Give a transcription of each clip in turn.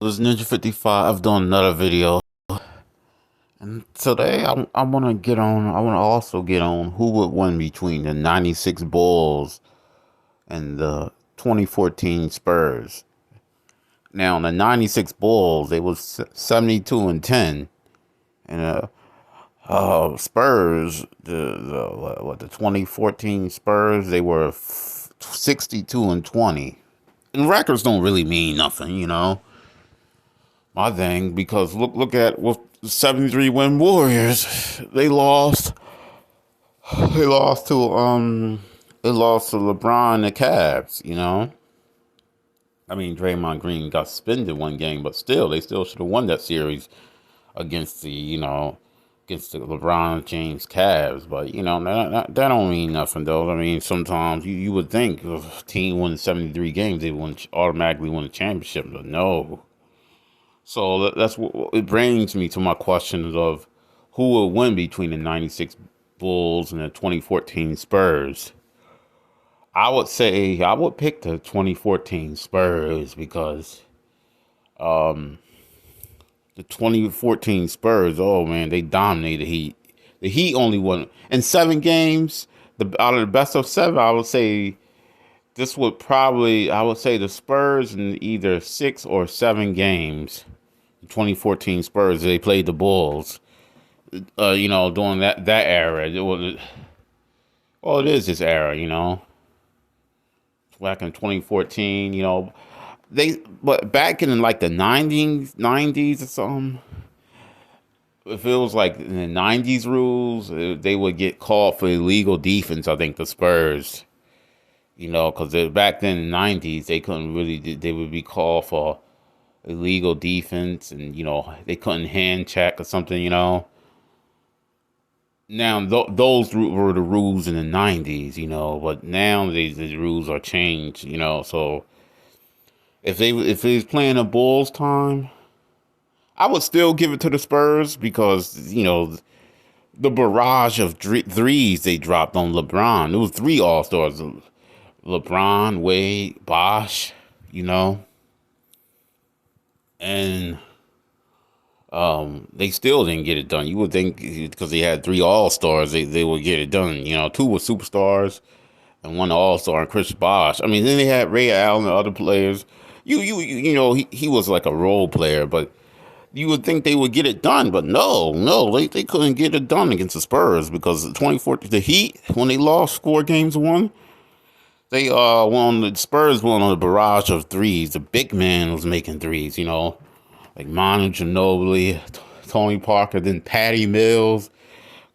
This is Ninja 55. I've done another video. And today I want to get on, I want to also get on who would win between the 96 Bulls and the 2014 Spurs. Now, the 96 Bulls, they was 72 and 10. And Spurs, the 2014 Spurs, they were 62 and 20. And records don't really mean nothing. My thing, because look at with the 73 win Warriors, they lost they lost to LeBron and the Cavs. I mean, Draymond Green got suspended one game, but still they still should have won that series against the LeBron James Cavs. But that don't mean nothing though. I mean, sometimes you would think if a team won 73 games, they would automatically win a championship, but no. So that's what it brings me to my questions of who will win between the 96 Bulls and the 2014 Spurs. I would say I would pick the 2014 Spurs because the 2014 Spurs, oh man, they dominated the Heat. The Heat only won in 7 games. Out of the best of 7, I would say I would say the Spurs in either 6 or 7 games. 2014 Spurs, they played the Bulls. During that era. It is this era. Back in 2014, but back in like the 90s or something, if it was like in the 90s rules, they would get called for illegal defense, I think, the Spurs. Because back then in the 90s, they couldn't really, they would be called for illegal defense, and they couldn't hand check or something. Now those were the rules in the 90s, but now the rules are changed. So if they was playing the Bulls time, I would still give it to the Spurs because the barrage of threes they dropped on LeBron. It was 3 All-Stars: LeBron, Wade, Bosh. And they still didn't get it done. You would think because they had 3 All-Stars, they would get it done. 2 were superstars and 1 All-Star, and Chris Bosh. I mean, then they had Ray Allen and other players. He was like a role player, but you would think they would get it done. But no, they couldn't get it done against the Spurs because 2014, the Heat, when they lost 4 games to 1, they won. The Spurs won on a barrage of threes. The big man was making threes, like Manu Ginobili, Tony Parker, then Patty Mills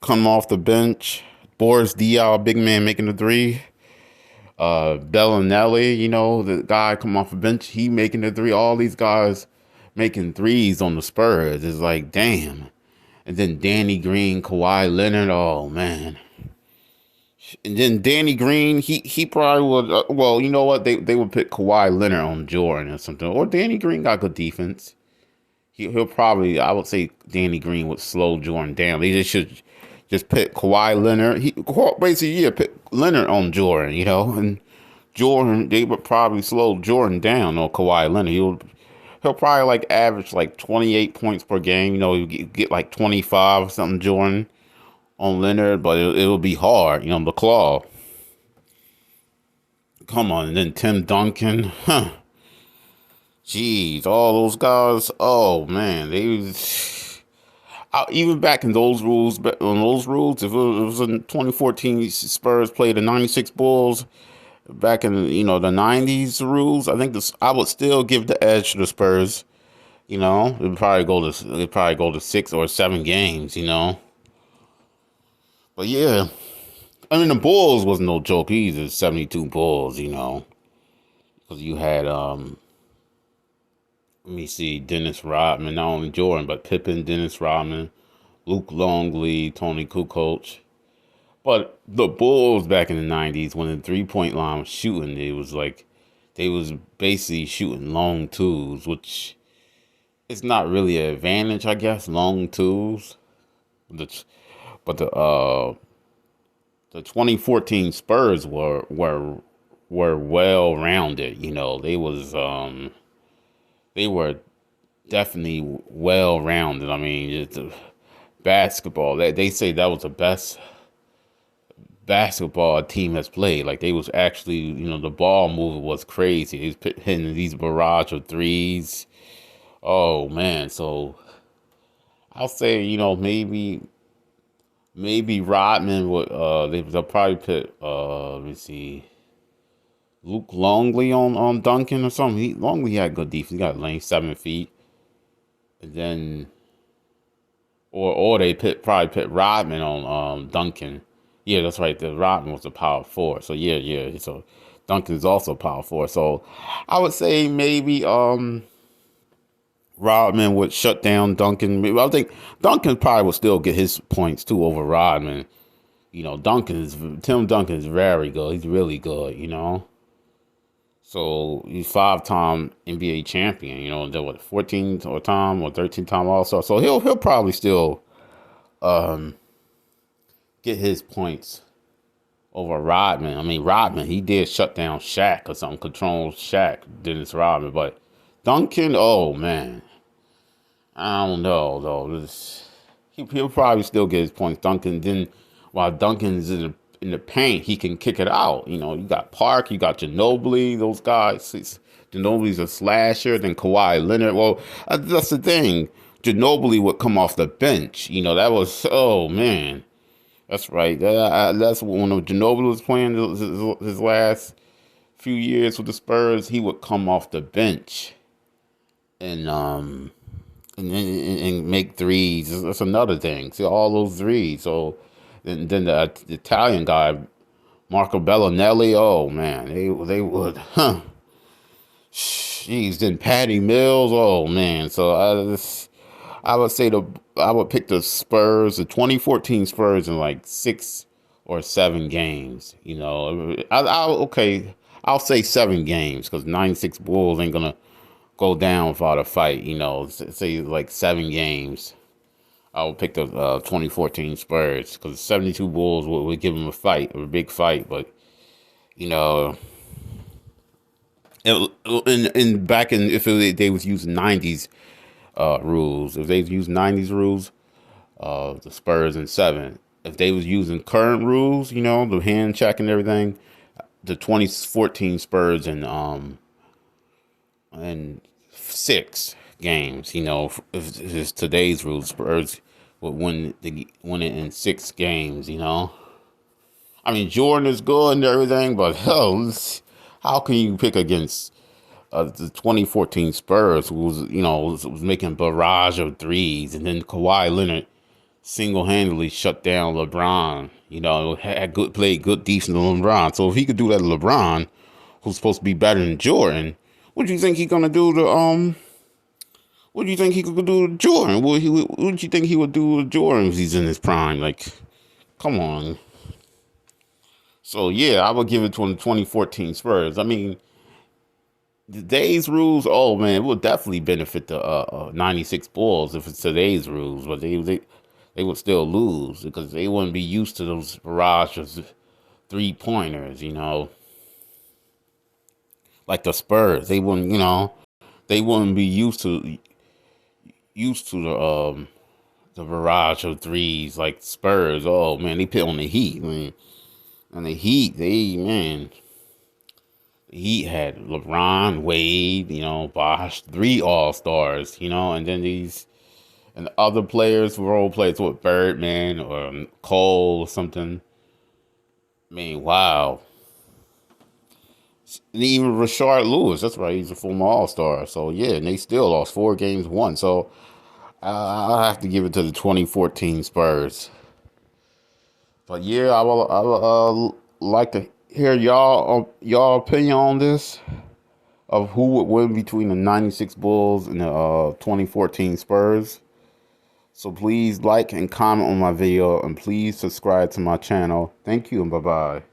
come off the bench. Boris Diaw, big man, making the 3. Bellinelli, the guy come off the bench, he making the 3. All these guys making threes on the Spurs. It's like, damn. And then Danny Green, Kawhi Leonard, oh man. And then Danny Green, he probably would. Well, you know what? They would pick Kawhi Leonard on Jordan or something. Or Danny Green got good defense. He'll probably. I would say Danny Green would slow Jordan down. They should just pick Kawhi Leonard. Pick Leonard on Jordan. And Jordan, they would probably slow Jordan down on Kawhi Leonard. He'll probably like average like 28 points per game. You get like 25 or something, Jordan, on Leonard, but it'll be hard, the claw. Come on, and then Tim Duncan, jeez, all those guys. Oh man, even back in those rules. If it was in 2014 Spurs played the 96 Bulls. Back in the 90s rules, I think I would still give the edge to the Spurs. It'd probably go to 6 or 7 games. But yeah, I mean the Bulls was no joke either. 72 Bulls, because you had let me see, Dennis Rodman, not only Jordan but Pippen, Dennis Rodman, Luke Longley, Tony Kukoc. But the Bulls back in the 90s, when the 3-point line was shooting, it was like they was basically shooting long twos, which is not really an advantage, I guess. Long twos, but the 2014 Spurs were well rounded. They were definitely well rounded. I mean, it's a basketball. They say that was the best basketball a team has played. Like they was actually, the ball movement was crazy. He was hitting these barrage of threes. Oh man, so I'll say, maybe Rodman would they'll probably put let me see, Luke Longley on Duncan or something. Longley had good defense. He got length, 7 feet, and then or they probably put Rodman on Duncan. Yeah, that's right. The Rodman was a power forward. So yeah. So Duncan is also a power forward. So I would say maybe Rodman would shut down Duncan. I think Duncan probably would still get his points too over Rodman. Tim Duncan is very good. He's really good. So he's 5-time NBA champion. The 14th or time or 13th time All-Star. So he'll probably still get his points over Rodman. I mean, Rodman, he did shut down Shaq or something, control Shaq, Dennis Rodman. But Duncan, oh man, I don't know though. He'll probably still get his points. Duncan, then while Duncan's in the paint, he can kick it out. You got Park, you got Ginobili, those guys. Ginobili's a slasher. Then Kawhi Leonard. Well, that's the thing. Ginobili would come off the bench. That was, oh man. That's right. That's when Ginobili was playing his last few years with the Spurs. He would come off the bench and make threes. That's another thing. See all those threes. So then the Italian guy, Marco Bellinelli. Oh man, they would. Jeez, then Patty Mills. Oh man. So I would say I would pick the Spurs, the 2014 Spurs, in like 6 or 7 games. Okay, I'll say 7 games because 96 Bulls ain't gonna go down without a fight. Say like 7 games. I would pick the 2014 Spurs because 72 Bulls would give them a big fight. But if they was using 90s rules. If they used 90s rules, the Spurs in 7. If they was using current rules, the hand check and everything, the 2014 Spurs and 6 games. If it's today's rules, Spurs would win it in 6 games. I mean, Jordan is good and everything, but hell, how can you pick against the 2014 Spurs, who was making barrage of threes, and then Kawhi Leonard single-handedly shut down LeBron. Played good defense on LeBron. So if he could do that to LeBron, who's supposed to be better than Jordan, what do you think he's gonna do to What do you think he could do to Jordan? What do you think he would do to Jordan if he's in his prime? Like, come on. So yeah, I would give it to the 2014 Spurs. I mean, today's rules, oh man, it would definitely benefit the 96 Bulls if it's today's rules, but they would still lose because they wouldn't be used to those barrage of 3-pointers, like the Spurs. They wouldn't be used to the barrage of threes like Spurs. Oh man, they put on the Heat, man. And the Heat, the Heat had LeBron, Wade, Bosh, 3 All-Stars, and then and other players, role players with Birdman or Cole or something. I mean, wow. And even Rashard Lewis, that's right, he's a former All-Star. So yeah, and they still lost 4 games, 1. So I'll have to give it to the 2014 Spurs. But yeah, I will like to hear y'all opinion on this of who would win between the 96 Bulls and the 2014 Spurs. So please like and comment on my video and please subscribe to my channel. Thank you and bye-bye.